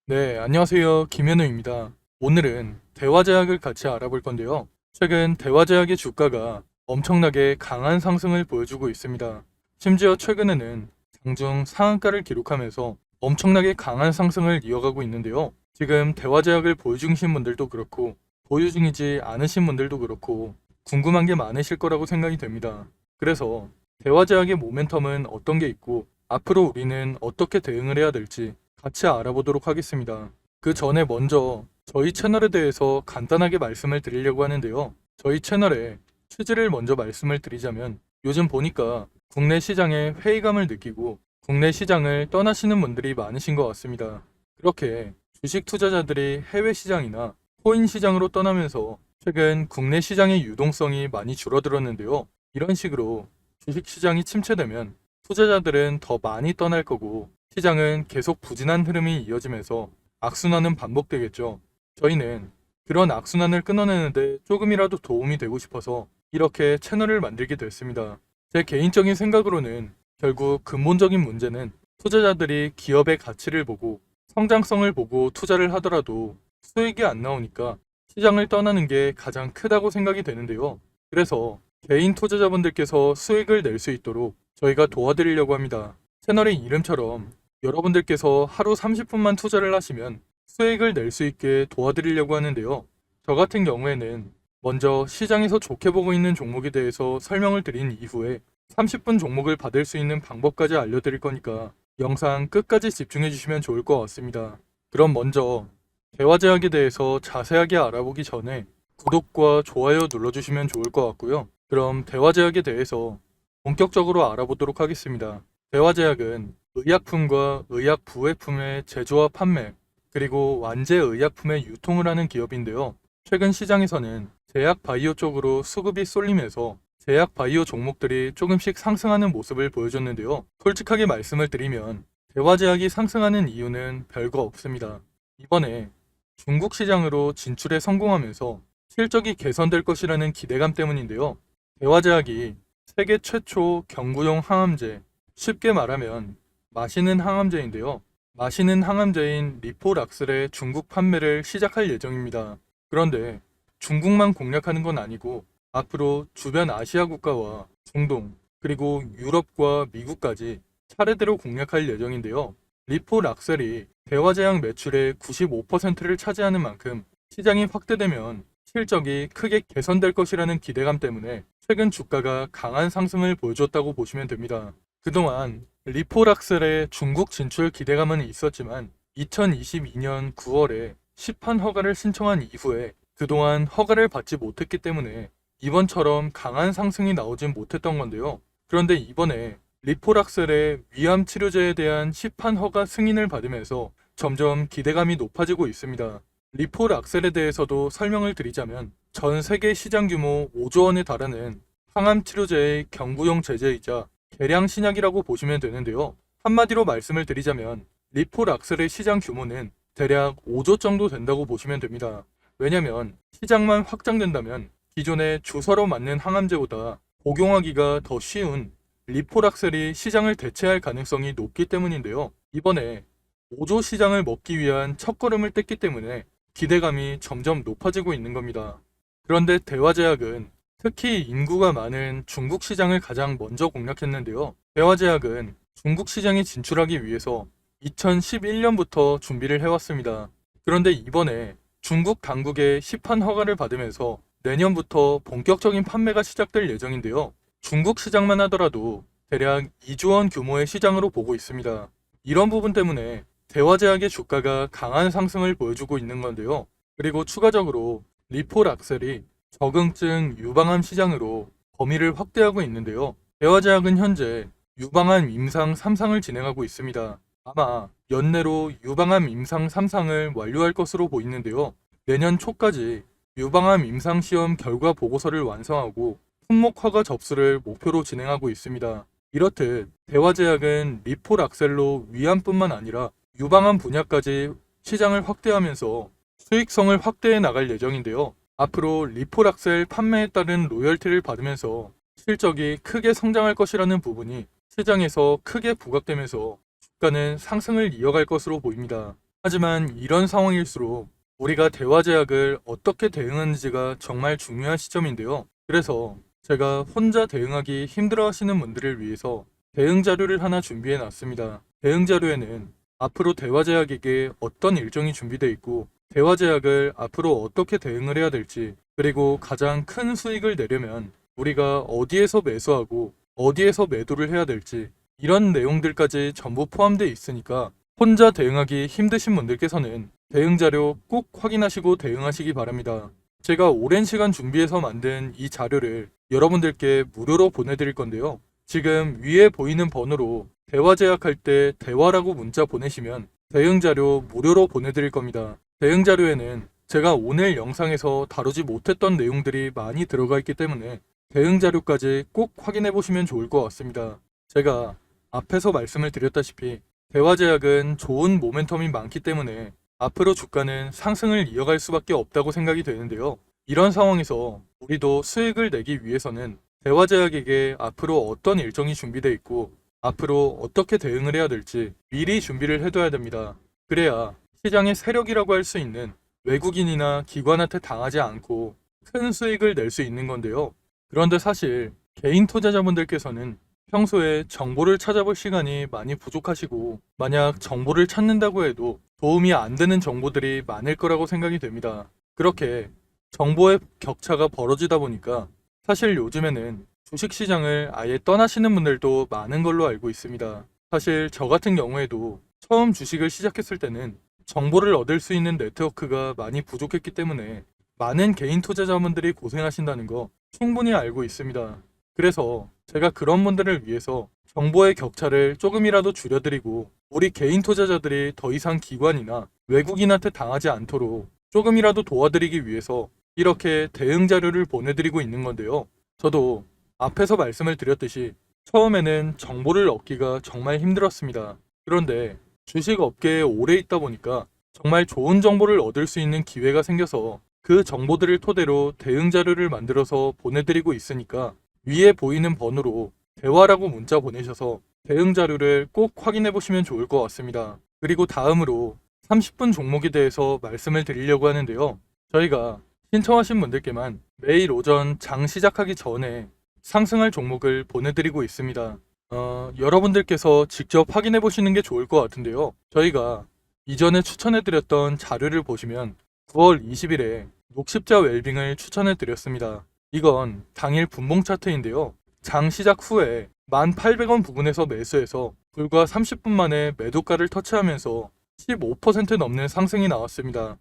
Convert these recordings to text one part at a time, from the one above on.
네, 안녕하세요. 김현우입니다. 오늘은 대화제약을 같이 알아볼 건데요. 최근 대화제약의 주가가 엄청나게 강한 상승을 보여주고 있습니다. 심지어 최근에는 장중 상한가를 기록하면서 엄청나게 강한 상승을 이어가고 있는데요. 지금 대화제약을 보유 중이신 분들도 그렇고 보유 중이지 않으신 분들도 그렇고 궁금한 게 많으실 거라고 생각이 됩니다. 그래서 대화제약의 모멘텀은 어떤 게 있고 앞으로 우리는 어떻게 대응을 해야 될지 같이 알아보도록 하겠습니다. 그 전에 먼저 저희 채널에 대해서 간단하게 말씀을 드리려고 하는데요. 저희 채널의 취지를 먼저 말씀을 드리자면 요즘 보니까 국내 시장에 회의감을 느끼고 국내 시장을 떠나시는 분들이 많으신 것 같습니다. 그렇게 주식 투자자들이 해외 시장이나 코인 시장으로 떠나면서 최근 국내 시장의 유동성이 많이 줄어들었는데요. 이런 식으로 주식 시장이 침체되면 투자자들은 더 많이 떠날 거고 시장은 계속 부진한 흐름이 이어지면서 악순환은 반복되겠죠. 저희는 그런 악순환을 끊어내는데 조금이라도 도움이 되고 싶어서 이렇게 채널을 만들게 됐습니다. 제 개인적인 생각으로는 결국 근본적인 문제는 투자자들이 기업의 가치를 보고 성장성을 보고 투자를 하더라도 수익이 안 나오니까 시장을 떠나는 게 가장 크다고 생각이 되는데요. 그래서 개인 투자자분들께서 수익을 낼 수 있도록 저희가 도와드리려고 합니다. 채널의 이름처럼 여러분들께서 하루 30분만 투자를 하시면 수익을 낼 수 있게 도와드리려고 하는데요. 저 같은 경우에는 먼저 시장에서 좋게 보고 있는 종목에 대해서 설명을 드린 이후에 30분 종목을 받을 수 있는 방법까지 알려드릴 거니까 영상 끝까지 집중해 주시면 좋을 것 같습니다. 그럼 먼저 대화제약에 대해서 자세하게 알아보기 전에 구독과 좋아요 눌러주시면 좋을 것 같고요. 그럼 대화제약에 대해서 본격적으로 알아보도록 하겠습니다. 대화제약은 의약품과 의약 부외품의 제조와 판매, 그리고 완제 의약품의 유통을 하는 기업인데요. 최근 시장에서는 제약 바이오 쪽으로 수급이 쏠리면서 제약 바이오 종목들이 조금씩 상승하는 모습을 보여줬는데요. 솔직하게 말씀을 드리면 대화제약이 상승하는 이유는 별거 없습니다. 이번에 중국 시장으로 진출에 성공하면서 실적이 개선될 것이라는 기대감 때문인데요. 대화제약이 세계 최초 경구용 항암제, 쉽게 말하면 마시는 항암제인데요. 마시는 항암제인 리포락슬의 중국 판매를 시작할 예정입니다. 그런데 중국만 공략하는 건 아니고 앞으로 주변 아시아 국가와 중동, 그리고 유럽과 미국까지 차례대로 공략할 예정인데요. 리포락셀이 대화제약 매출의 95%를 차지하는 만큼 시장이 확대되면 실적이 크게 개선될 것이라는 기대감 때문에 최근 주가가 강한 상승을 보여줬다고 보시면 됩니다. 그동안 리포락셀의 중국 진출 기대감은 있었지만 2022년 9월에 시판 허가를 신청한 이후에 그동안 허가를 받지 못했기 때문에 이번처럼 강한 상승이 나오진 못했던 건데요. 그런데 이번에 리포락셀의 위암 치료제에 대한 시판 허가 승인을 받으면서 점점 기대감이 높아지고 있습니다. 리포락셀에 대해서도 설명을 드리자면 전 세계 시장 규모 5조 원에 달하는 항암 치료제의 경구용 제제이자 개량 신약이라고 보시면 되는데요. 한마디로 말씀을 드리자면 리포락셀의 시장 규모는 대략 5조 정도 된다고 보시면 됩니다. 왜냐면 시장만 확장된다면 기존의 주사로 맞는 항암제보다 복용하기가 더 쉬운 리포락셀이 시장을 대체할 가능성이 높기 때문인데요. 이번에 5조 시장을 먹기 위한 첫걸음을 뗐기 때문에 기대감이 점점 높아지고 있는 겁니다. 그런데 대화제약은 특히 인구가 많은 중국 시장을 가장 먼저 공략했는데요. 대화제약은 중국 시장에 진출하기 위해서 2011년부터 준비를 해왔습니다. 그런데 이번에 중국 당국의 시판 허가를 받으면서 내년부터 본격적인 판매가 시작될 예정인데요. 중국 시장만 하더라도 대략 2조 원 규모의 시장으로 보고 있습니다. 이런 부분 때문에 대화제약의 주가가 강한 상승을 보여주고 있는 건데요. 그리고 추가적으로 리포락셀이 적응증 유방암 시장으로 범위를 확대하고 있는데요. 대화제약은 현재 유방암 임상 3상을 진행하고 있습니다. 아마 연내로 유방암 임상 3상을 완료할 것으로 보이는데요. 내년 초까지 유방암 임상 시험 결과 보고서를 완성하고 품목 허가 접수를 목표로 진행하고 있습니다. 이렇듯 대화제약은 리포락셀로 위암뿐만 아니라 유방암 분야까지 시장을 확대하면서 수익성을 확대해 나갈 예정인데요. 앞으로 리포락셀 판매에 따른 로열티를 받으면서 실적이 크게 성장할 것이라는 부분이 시장에서 크게 부각되면서 주가는 상승을 이어갈 것으로 보입니다. 하지만 이런 상황일수록 우리가 대화 제약을 어떻게 대응하는지가 정말 중요한 시점인데요. 그래서 제가 혼자 대응하기 힘들어 하시는 분들을 위해서 대응 자료를 하나 준비해 놨습니다. 대응 자료에는 앞으로 대화 제약에게 어떤 일정이 준비되어 있고 대화 제약을 앞으로 어떻게 대응을 해야 될지, 그리고 가장 큰 수익을 내려면 우리가 어디에서 매수하고 어디에서 매도를 해야 될지, 이런 내용들까지 전부 포함되어 있으니까 혼자 대응하기 힘드신 분들께서는 대응 자료 꼭 확인하시고 대응하시기 바랍니다. 제가 오랜 시간 준비해서 만든 이 자료를 여러분들께 무료로 보내드릴 건데요. 지금 위에 보이는 번호로 대화 제약할 때 대화라고 문자 보내시면 대응 자료 무료로 보내드릴 겁니다. 대응 자료에는 제가 오늘 영상에서 다루지 못했던 내용들이 많이 들어가 있기 때문에 대응 자료까지 꼭 확인해 보시면 좋을 것 같습니다. 제가 앞에서 말씀을 드렸다시피 대화 제약은 좋은 모멘텀이 많기 때문에 앞으로 주가는 상승을 이어갈 수밖에 없다고 생각이 되는데요. 이런 상황에서 우리도 수익을 내기 위해서는 대화 제약에게 앞으로 어떤 일정이 준비되어 있고 앞으로 어떻게 대응을 해야 될지 미리 준비를 해둬야 됩니다. 그래야 시장의 세력이라고 할 수 있는 외국인이나 기관한테 당하지 않고 큰 수익을 낼 수 있는 건데요. 그런데 사실 개인 투자자분들께서는 평소에 정보를 찾아볼 시간이 많이 부족하시고, 만약 정보를 찾는다고 해도 도움이 안 되는 정보들이 많을 거라고 생각이 됩니다. 그렇게 정보의 격차가 벌어지다 보니까 사실 요즘에는 주식시장을 아예 떠나시는 분들도 많은 걸로 알고 있습니다. 사실 저 같은 경우에도 처음 주식을 시작했을 때는 정보를 얻을 수 있는 네트워크가 많이 부족했기 때문에 많은 개인 투자자분들이 고생하신다는 거 충분히 알고 있습니다. 그래서 제가 그런 분들을 위해서 정보의 격차를 조금이라도 줄여드리고 우리 개인 투자자들이 더 이상 기관이나 외국인한테 당하지 않도록 조금이라도 도와드리기 위해서 이렇게 대응 자료를 보내드리고 있는 건데요. 저도 앞에서 말씀을 드렸듯이 처음에는 정보를 얻기가 정말 힘들었습니다. 그런데 주식 업계에 오래 있다 보니까 정말 좋은 정보를 얻을 수 있는 기회가 생겨서 그 정보들을 토대로 대응 자료를 만들어서 보내드리고 있으니까 위에 보이는 번호로 대화라고 문자 보내셔서 대응 자료를 꼭 확인해 보시면 좋을 것 같습니다. 그리고 다음으로 30분 종목에 대해서 말씀을 드리려고 하는데요. 저희가 신청하신 분들께만 매일 오전 장 시작하기 전에 상승할 종목을 보내드리고 있습니다. 여러분들께서 직접 확인해 보시는 게 좋을 것 같은데요. 저희가 이전에 추천해드렸던 자료를 보시면 9월 20일에 녹십자 웰빙을 추천해드렸습니다. 이건 당일 분봉 차트인데요. 장 시작 후에 1,800원 부근에서 매수해서 불과 30분 만에 매도가를 터치하면서 15% 넘는 상승이 나왔습니다.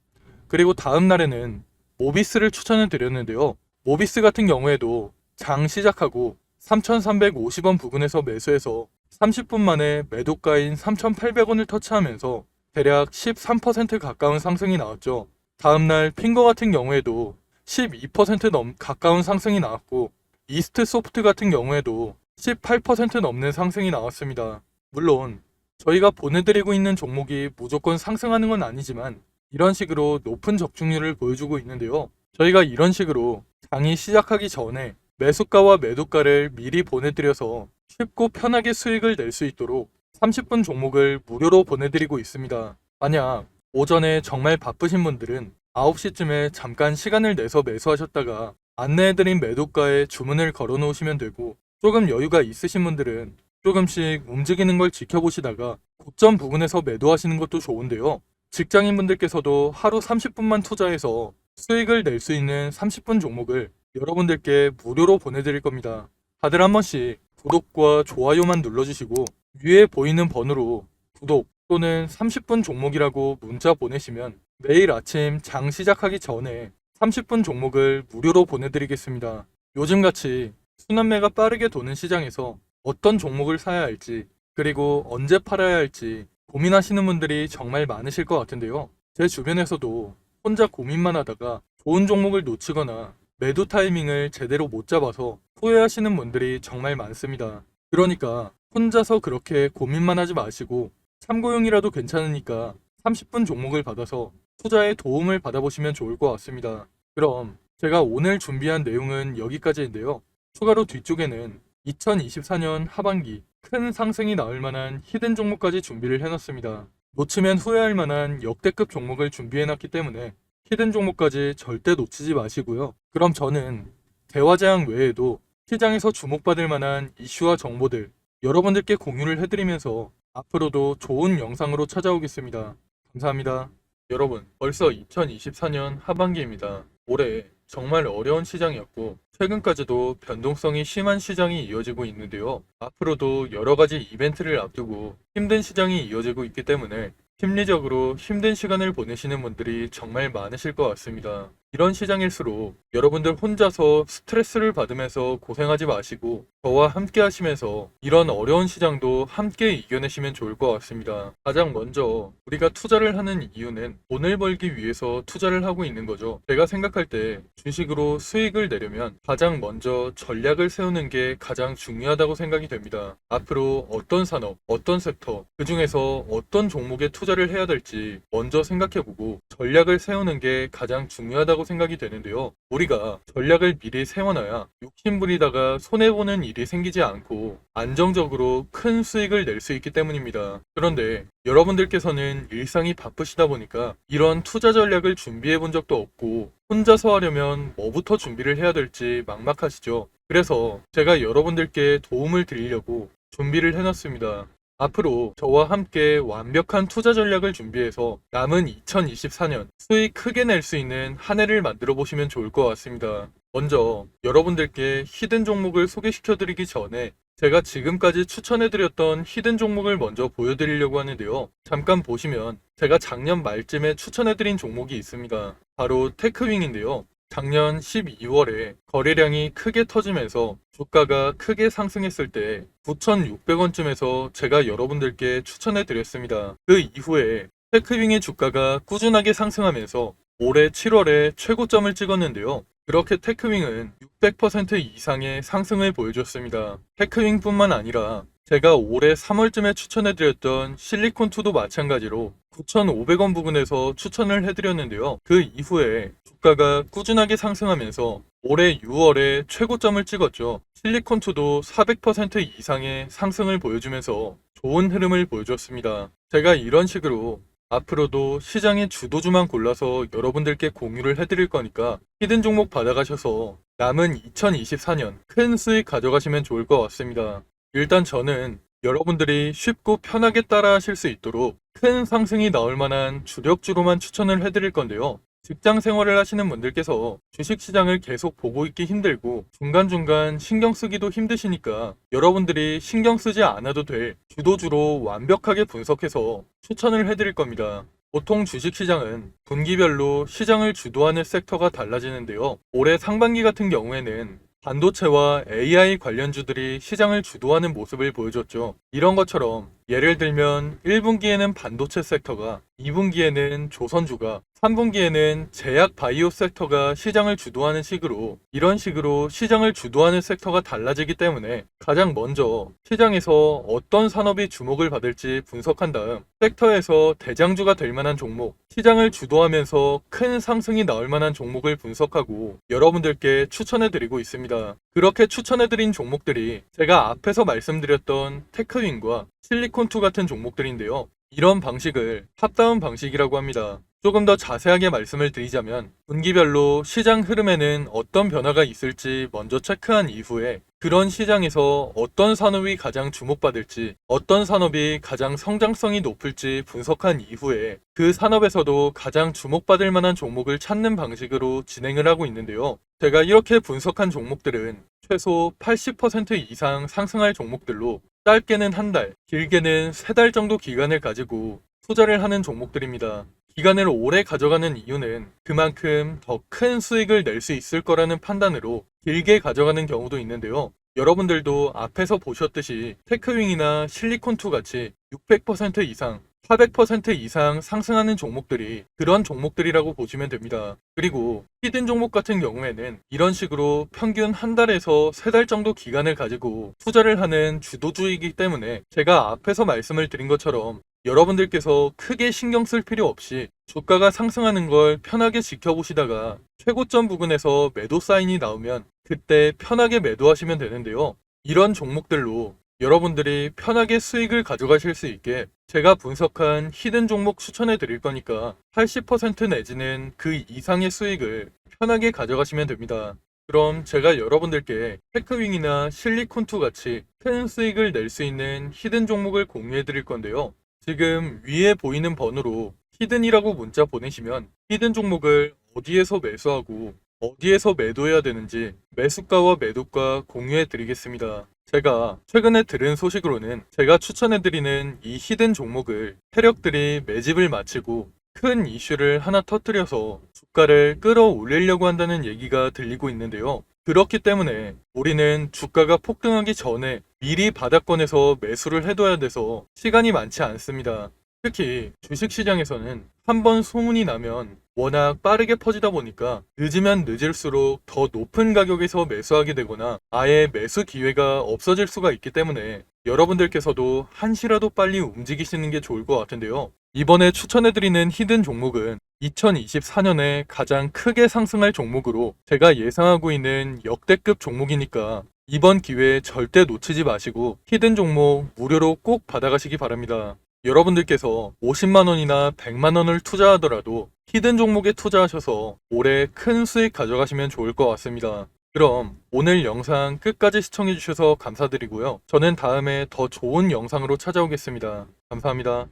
그리고 다음 날에는 모비스를 추천해 드렸는데요. 모비스 같은 경우에도 장 시작하고 3,350원 부근에서 매수해서 30분 만에 매도가인 3,800원을 터치하면서 대략 13% 가까운 상승이 나왔죠. 다음날 핑거 같은 경우에도 12% 가까운 상승이 나왔고, 이스트 소프트 같은 경우에도 18% 넘는 상승이 나왔습니다. 물론 저희가 보내드리고 있는 종목이 무조건 상승하는 건 아니지만 이런 식으로 높은 적중률을 보여주고 있는데요. 저희가 이런 식으로 장이 시작하기 전에 매수가와 매도가를 미리 보내드려서 쉽고 편하게 수익을 낼 수 있도록 30분 종목을 무료로 보내드리고 있습니다. 만약 오전에 정말 바쁘신 분들은 9시쯤에 잠깐 시간을 내서 매수하셨다가 안내해드린 매도가에 주문을 걸어 놓으시면 되고, 조금 여유가 있으신 분들은 조금씩 움직이는 걸 지켜보시다가 고점 부근에서 매도하시는 것도 좋은데요. 직장인분들께서도 하루 30분만 투자해서 수익을 낼 수 있는 30분 종목을 여러분들께 무료로 보내드릴 겁니다. 다들 한 번씩 구독과 좋아요만 눌러주시고 위에 보이는 번호로 구독 또는 30분 종목이라고 문자 보내시면 매일 아침 장 시작하기 전에 30분 종목을 무료로 보내드리겠습니다. 요즘같이 순환매가 빠르게 도는 시장에서 어떤 종목을 사야 할지, 그리고 언제 팔아야 할지 고민하시는 분들이 정말 많으실 것 같은데요. 제 주변에서도 혼자 고민만 하다가 좋은 종목을 놓치거나 매도 타이밍을 제대로 못 잡아서 후회하시는 분들이 정말 많습니다. 그러니까 혼자서 그렇게 고민만 하지 마시고 참고용이라도 괜찮으니까 30분 종목을 받아서 투자에 도움을 받아보시면 좋을 것 같습니다. 그럼 제가 오늘 준비한 내용은 여기까지인데요. 추가로 뒤쪽에는 2024년 하반기 큰 상승이 나올 만한 히든 종목까지 준비를 해놨습니다. 놓치면 후회할 만한 역대급 종목을 준비해놨기 때문에 히든 종목까지 절대 놓치지 마시고요. 그럼 저는 대화제약 외에도 시장에서 주목받을 만한 이슈와 정보들 여러분들께 공유를 해드리면서 앞으로도 좋은 영상으로 찾아오겠습니다. 감사합니다. 여러분, 벌써 2024년 하반기입니다. 올해 정말 어려운 시장이었고 최근까지도 변동성이 심한 시장이 이어지고 있는데요. 앞으로도 여러 가지 이벤트를 앞두고 힘든 시장이 이어지고 있기 때문에 심리적으로 힘든 시간을 보내시는 분들이 정말 많으실 것 같습니다. 이런 시장일수록 여러분들 혼자서 스트레스를 받으면서 고생하지 마시고 저와 함께 하시면서 이런 어려운 시장도 함께 이겨내시면 좋을 것 같습니다. 가장 먼저 우리가 투자를 하는 이유는 돈을 벌기 위해서 투자를 하고 있는 거죠. 제가 생각할 때 주식으로 수익을 내려면 가장 먼저 전략을 세우는 게 가장 중요하다고 생각이 됩니다. 앞으로 어떤 산업, 어떤 섹터, 그 중에서 어떤 종목에 투자를 해야 될지 먼저 생각해보고 전략을 세우는 게 가장 중요하다고 생각이 되는데요. 우리가 전략을 미리 세워놔야 욕심부리다가 손해보는 일이 생기지 않고 안정적으로 큰 수익을 낼 수 있기 때문입니다. 그런데 여러분들께서는 일상이 바쁘시다 보니까 이런 투자 전략을 준비해 본 적도 없고 혼자서 하려면 뭐부터 준비를 해야 될지 막막하시죠. 그래서 제가 여러분들께 도움을 드리려고 준비를 해놨습니다. 앞으로 저와 함께 완벽한 투자 전략을 준비해서 남은 2024년 수익 크게 낼 수 있는 한 해를 만들어 보시면 좋을 것 같습니다. 먼저 여러분들께 히든 종목을 소개시켜 드리기 전에 제가 지금까지 추천해드렸던 히든 종목을 먼저 보여드리려고 하는데요. 잠깐 보시면 제가 작년 말쯤에 추천해드린 종목이 있습니다. 바로 테크윙인데요. 작년 12월에 거래량이 크게 터지면서 주가가 크게 상승했을 때 9,600원쯤에서 제가 여러분들께 추천해드렸습니다. 그 이후에 테크윙의 주가가 꾸준하게 상승하면서 올해 7월에 최고점을 찍었는데요. 그렇게 테크윙은 600% 이상의 상승을 보여줬습니다. 테크윙뿐만 아니라 제가 올해 3월쯤에 추천해드렸던 실리콘2도 마찬가지로 9,500원 부근에서 추천을 해드렸는데요. 그 이후에 주가가 꾸준하게 상승하면서 올해 6월에 최고점을 찍었죠. 실리콘2도 400% 이상의 상승을 보여주면서 좋은 흐름을 보여줬습니다. 제가 이런 식으로 앞으로도 시장의 주도주만 골라서 여러분들께 공유를 해드릴 거니까 히든 종목 받아가셔서 남은 2024년 큰 수익 가져가시면 좋을 것 같습니다. 일단 저는 여러분들이 쉽고 편하게 따라 하실 수 있도록 큰 상승이 나올 만한 주력주로만 추천을 해드릴 건데요. 직장 생활을 하시는 분들께서 주식시장을 계속 보고 있기 힘들고 중간중간 신경 쓰기도 힘드시니까 여러분들이 신경 쓰지 않아도 될 주도주로 완벽하게 분석해서 추천을 해드릴 겁니다. 보통 주식시장은 분기별로 시장을 주도하는 섹터가 달라지는데요. 올해 상반기 같은 경우에는 반도체와 AI 관련주들이 시장을 주도하는 모습을 보여줬죠. 이런 것처럼 예를 들면 1분기에는 반도체 섹터가, 2분기에는 조선주가, 3분기에는 제약 바이오 섹터가 시장을 주도하는 식으로 이런 식으로 시장을 주도하는 섹터가 달라지기 때문에 가장 먼저 시장에서 어떤 산업이 주목을 받을지 분석한 다음 섹터에서 대장주가 될 만한 종목, 시장을 주도하면서 큰 상승이 나올 만한 종목을 분석하고 여러분들께 추천해 드리고 있습니다. 그렇게 추천해 드린 종목들이 제가 앞에서 말씀드렸던 테크윙과 실리콘2 같은 종목들인데요. 이런 방식을 탑다운 방식이라고 합니다. 조금 더 자세하게 말씀을 드리자면 분기별로 시장 흐름에는 어떤 변화가 있을지 먼저 체크한 이후에 그런 시장에서 어떤 산업이 가장 주목받을지 어떤 산업이 가장 성장성이 높을지 분석한 이후에 그 산업에서도 가장 주목받을 만한 종목을 찾는 방식으로 진행을 하고 있는데요. 제가 이렇게 분석한 종목들은 최소 80% 이상 상승할 종목들로 짧게는 한 달, 길게는 세 달 정도 기간을 가지고 투자를 하는 종목들입니다. 기간을 오래 가져가는 이유는 그만큼 더 큰 수익을 낼 수 있을 거라는 판단으로 길게 가져가는 경우도 있는데요. 여러분들도 앞에서 보셨듯이 테크윙이나 실리콘2 같이 600% 이상, 400% 이상 상승하는 종목들이 그런 종목들이라고 보시면 됩니다. 그리고 히든 종목 같은 경우에는 이런 식으로 평균 한 달에서 세 달 정도 기간을 가지고 투자를 하는 주도주이기 때문에 제가 앞에서 말씀을 드린 것처럼 여러분들께서 크게 신경 쓸 필요 없이 주가가 상승하는 걸 편하게 지켜보시다가 최고점 부근에서 매도 사인이 나오면 그때 편하게 매도하시면 되는데요. 이런 종목들로 여러분들이 편하게 수익을 가져가실 수 있게 제가 분석한 히든 종목 추천해 드릴 거니까 80% 내지는 그 이상의 수익을 편하게 가져가시면 됩니다. 그럼 제가 여러분들께 테크윙이나 실리콘2 같이 큰 수익을 낼 수 있는 히든 종목을 공유해 드릴 건데요. 지금 위에 보이는 번호로 히든이라고 문자 보내시면 히든 종목을 어디에서 매수하고 어디에서 매도해야 되는지 매수가와 매도가 공유해 드리겠습니다. 제가 최근에 들은 소식으로는 제가 추천해 드리는 이 히든 종목을 세력들이 매집을 마치고 큰 이슈를 하나 터뜨려서 주가를 끌어올리려고 한다는 얘기가 들리고 있는데요. 그렇기 때문에 우리는 주가가 폭등하기 전에 미리 바닥권에서 매수를 해둬야 돼서 시간이 많지 않습니다. 특히 주식시장에서는 한번 소문이 나면 워낙 빠르게 퍼지다 보니까 늦으면 늦을수록 더 높은 가격에서 매수하게 되거나 아예 매수 기회가 없어질 수가 있기 때문에 여러분들께서도 한시라도 빨리 움직이시는 게 좋을 것 같은데요. 이번에 추천해드리는 히든 종목은 2024년에 가장 크게 상승할 종목으로 제가 예상하고 있는 역대급 종목이니까 이번 기회에 절대 놓치지 마시고 히든 종목 무료로 꼭 받아가시기 바랍니다. 여러분들께서 50만원이나 100만원을 투자하더라도 히든 종목에 투자하셔서 올해 큰 수익 가져가시면 좋을 것 같습니다. 그럼 오늘 영상 끝까지 시청해주셔서 감사드리고요. 저는 다음에 더 좋은 영상으로 찾아오겠습니다. 감사합니다.